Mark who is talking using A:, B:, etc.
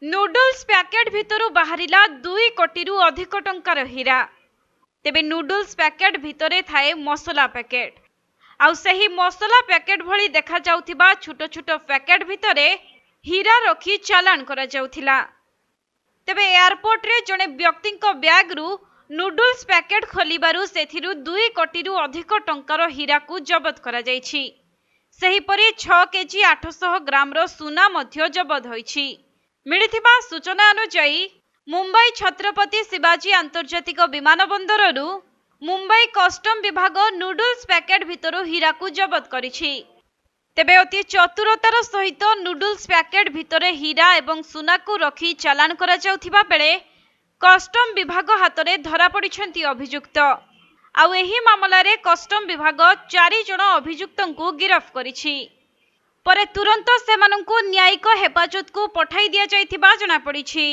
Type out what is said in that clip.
A: Noodles packet भितरु बाहरिला 2 कोटी रु अधिक टंकार हीरा। तेबे नूडल्स पैकेट भितरे थाए मसला पैकेट। आउ सही मसला पैकेट भली देखा जाउथिबा छोट छोट पैकेट भितरे हीरा रखी चालान करा जाउथिला। तेबे एयरपोर्ट रे जने व्यक्ति बैग रु नूडल्स पैकेट खोलिबारु सेथिरु 2 कोटी रु अधिक टंकार हीरा को जबत करा जाइछि। सेहिपरि 6 केजी 800 ग्राम रो सुना मध्य जबत होइछि। मिलिथिबा सूचना अनुसार मुंबई छत्रपति शिवाजी आंतर्जातिक विमानबंदररू मुंबई कस्टम विभाग नूडल्स पैकेट भितरु हीरा को जबत करिछि। तेबे अति चतुरतार सहित नूडल्स पैकेट भितरे हीरा एवं सुना को रखी चालान करा जाउथिबा बेले कस्टम विभाग हातरे धरा पड़िछन्ति अभियुक्त। आउ एही मामलारे कस्टम विभाग 4 जण अभियुक्तଙ୍କୁ गिरफ्त करिछि। परे तुरंत सेमानंकु न्यायिक हेफाजत को पठाई दिया जाइथिबा जଣା पड़िछि।